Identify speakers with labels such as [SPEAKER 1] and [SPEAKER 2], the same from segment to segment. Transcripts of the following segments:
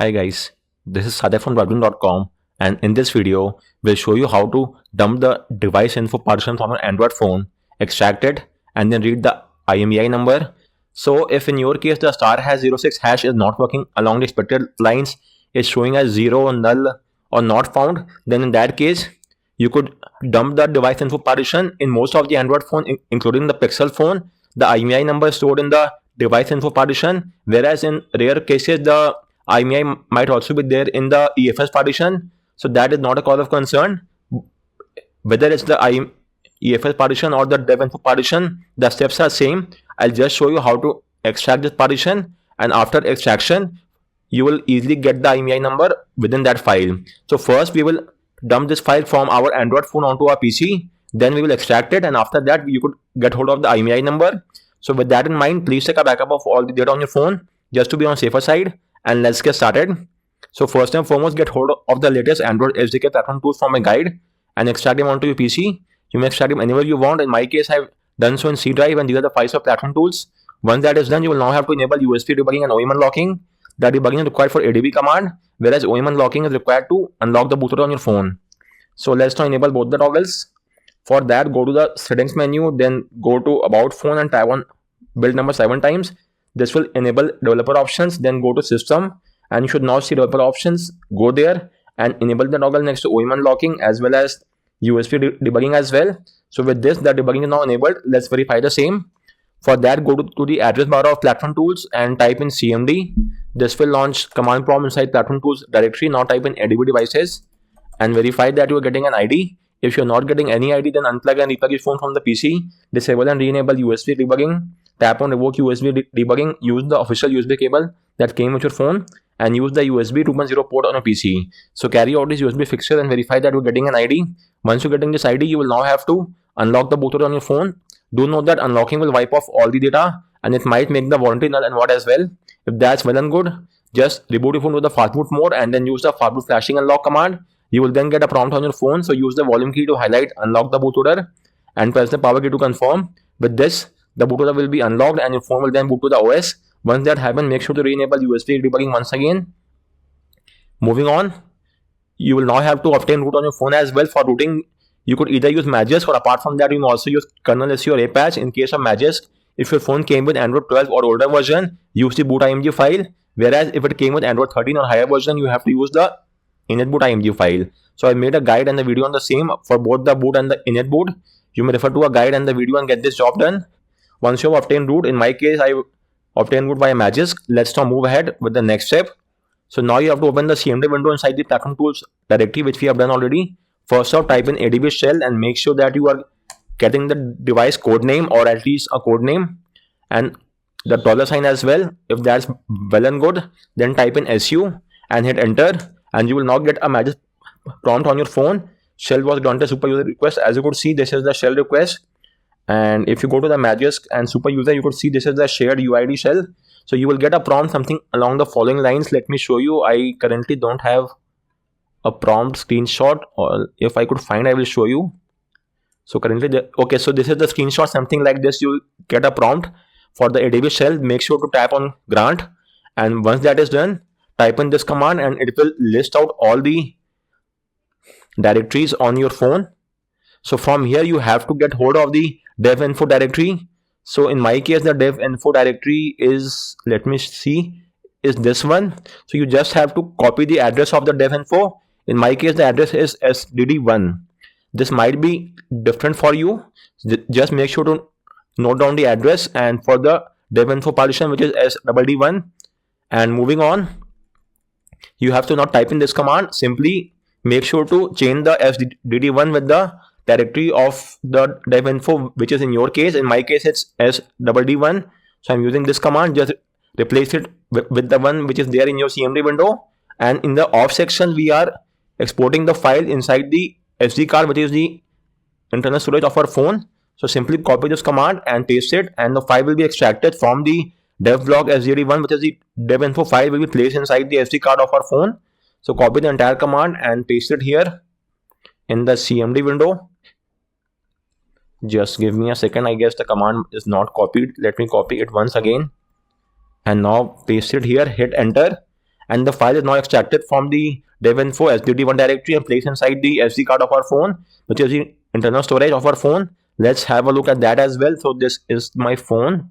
[SPEAKER 1] Hi guys, this is Sadev from Driving.com, and in this video, we'll show you how to dump the device info partition from an Android phone, extract it, and then read the IMEI number. So if in your case the star hash 06 hash is not working along the expected lines, is showing as 0, null, or not found, then in that case, you could dump the device info partition. In most of the Android phone, including the Pixel phone, the IMEI number is stored in the device info partition, whereas in rare cases, the IMEI might also be there in the EFS partition. So that is not a cause of concern. Whether it's the EFS partition or the dev info partition, the steps are same. I'll just show you how to extract this partition, and after extraction, you will easily get the IMEI number within that file. So first we will dump this file from our Android phone onto our PC. Then we will extract it, and after that you could get hold of the IMEI number. So with that in mind, please take a backup of all the data on your phone just to be on safer side. And let's get started. So first and foremost, get hold of the latest Android SDK platform tools from my guide and extract them onto your PC. You may extract them anywhere you want. In my case, I've done so in C drive, and these are the files of platform tools. Once that is done, you will now have to enable USB debugging and OEM unlocking. The debugging is required for ADB command, whereas OEM unlocking is required to unlock the bootloader on your phone. So let's now enable both the toggles. For that, go to the settings menu, then go to about phone and tap on build number 7 times. This will enable developer options. Then go to system, and you should now see developer options. Go there and enable the toggle next to OEM unlocking as well as USB debugging as well. So with this, the debugging is now enabled. Let's verify the same. For that, go to the address bar of platform tools and type in CMD. This will launch command prompt inside platform tools directory. Now type in ADB devices and verify that you are getting an ID. If you're not getting any ID, then unplug and replug your phone from the PC. Disable and re-enable USB debugging. Tap on revoke USB debugging. Use the official USB cable that came with your phone and use the USB 2.0 port on your PC. So carry out this USB fixture and verify that you're getting an ID. Once you're getting this ID, you will now have to unlock the bootloader on your phone. Do note that unlocking will wipe off all the data and it might make the warranty null and void as well. If that's well and good, just reboot your phone with the fastboot mode and then use the fastboot flashing unlock command. You will then get a prompt on your phone. So use the volume key to highlight unlock the bootloader and press the power key to confirm. With this, the bootloader will be unlocked and your phone will then boot to the OS. Once that happens, make sure to re-enable USB debugging once again. Moving on, you will now have to obtain root on your phone as well. For rooting, you could either use Magisk, or apart from that, you can also use kernel SE or Apache. In case of Magisk, if your phone came with Android 12 or older version, use the boot img file. Whereas if it came with Android 13 or higher version, you have to use the init boot img file. So I made a guide and the video on the same for both the boot and the init boot. You may refer to a guide and the video and get this job done. Once you have obtained root, in my case, I obtained root via Magisk. Let's now move ahead with the next step. So now you have to open the CMD window inside the platform tools directory, which we have done already. First off, type in ADB shell and make sure that you are getting the device code name or at least a code name and the $sign as well. If that's well and good, then type in SU and hit enter, and you will now get a Magisk prompt on your phone. Shell was granted super user request. As you could see, this is the shell request. And if you go to the Magisk and super user, you could see this is the shared UID shell. So you will get a prompt something along the following lines. Let me show you. I currently don't have a prompt screenshot, or if I could find, I will show you. So currently, okay, so this is the screenshot, something like this. You get a prompt for the ADB shell. Make sure to tap on grant, and once that is done, type in this command and it will list out all the directories on your phone. So from here, you have to get hold of the dev info directory. So in my case, the dev info directory is, let me see, is this one. So you just have to copy the address of the dev info. In my case, the address is SDD1. This might be different for you. Just make sure to note down the address. And for the dev info partition, which is SDD1. And moving on, you have to not type in this command. Simply make sure to change the SDD1 with the directory of the dev info, which is in your case. In my case, it's SDD1. So I'm using this command. Just replace it with the one which is there in your CMD window. And in the off section, we are exporting the file inside the SD card, which is the internal storage of our phone. So simply copy this command and paste it, and the file will be extracted from the devlog SDD1, which is the dev info file, will be placed inside the SD card of our phone. So copy the entire command and paste it here in the CMD window. Just give me a second. I guess the command is not copied. Let me copy it once again and now paste it here. Hit enter, and the file is now extracted from the devinfo SDD1 directory and placed inside the SD card of our phone, which is the internal storage of our phone. Let's have a look at that as well. So this is my phone,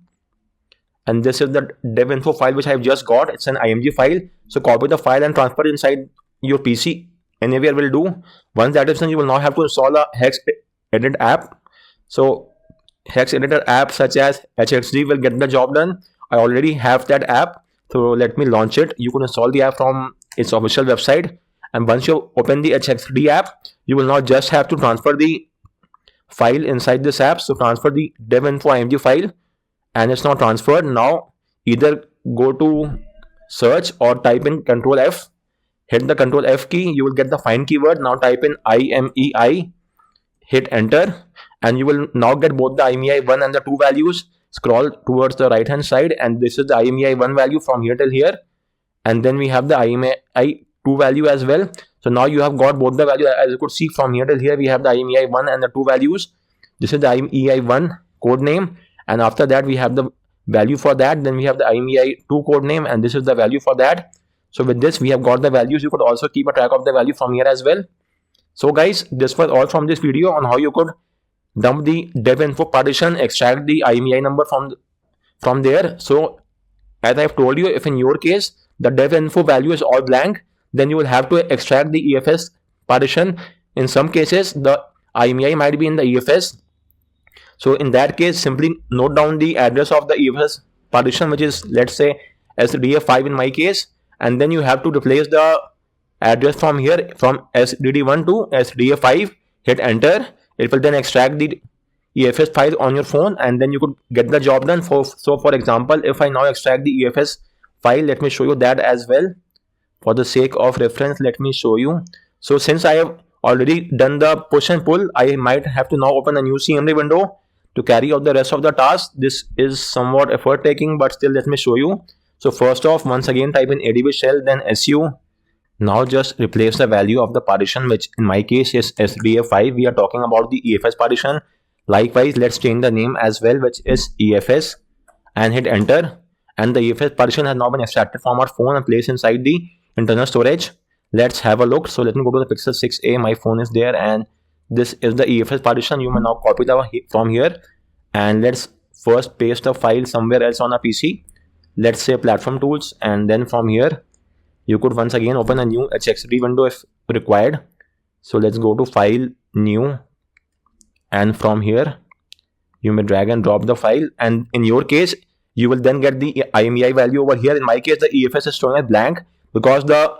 [SPEAKER 1] and this is the devinfo file which I've just got. It's an img file. So copy the file and transfer it inside your PC. Anywhere will do. Once that is done, you will now have to install a hex edit app. So hex editor app such as HXD will get the job done. I already have that app, so let me launch it. You can install the app from its official website, and once you open the HXD app, you will now just have to transfer the file inside this app. So transfer the devinfo img file, and it's now transferred. Now either go to search or type in Control F. Hit the Control F key, you will get the find keyword. Now type in IMEI, hit enter, and you will now get both the IMEI 1 and the 2 values. Scroll towards the right hand side, and this is the IMEI 1 value from here till here, and then we have the IMEI 2 value as well. So now you have got both the values. As you could see, from here till here we have the IMEI 1 and the 2 values. This is the IMEI 1 code name, and after that we have the value for that. Then we have the IMEI 2 code name, and this is the value for that. So with this we have got the values. You could also keep a track of the value from here as well. So guys, this was all from this video on how you could dump the devinfo partition, extract the IMEI number from there. So as I've told you, if in your case the devinfo value is all blank, then you will have to extract the EFS partition. In some cases the IMEI might be in the EFS. So in that case, simply note down the address of the EFS partition, which is, let's say, SDF5 in my case, and then you have to replace the address from here from SDD1 to SDF5. Hit enter. It will then extract the EFS file on your phone, and then you could get the job done. So for example, if I now extract the EFS file, let me show you that as well. For the sake of reference, let me show you. So since I have already done the push and pull, I might have to now open a new CMD window to carry out the rest of the task. This is somewhat effort taking, but still let me show you. So first off, once again type in adb shell, then su. Now just replace the value of the partition, which in my case is SDF5. We are talking about the EFS partition. Likewise, let's change the name as well, which is EFS, and hit enter. And the EFS partition has now been extracted from our phone and placed inside the internal storage. Let's have a look. So let me go to the Pixel 6a. My phone is there, and this is the EFS partition. You may now copy the from here, and let's first paste the file somewhere else on a PC. Let's say platform tools, and then from here you could once again open a new HXD window if required. So let's go to file, new, and from here you may drag and drop the file, and in your case you will then get the IMEI value over here. In my case the EFS is showing as blank because the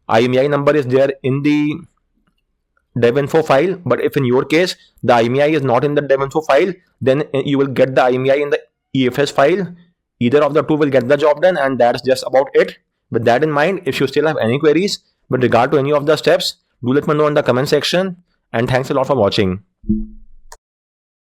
[SPEAKER 1] IMEI number is there in the devinfo file. But if in your case the IMEI is not in the devinfo file, then you will get the IMEI in the EFS file. Either of the two will get the job done, and that's just about it. With that in mind, if you still have any queries with regard to any of the steps, do let me know in the comment section, and thanks a lot for watching.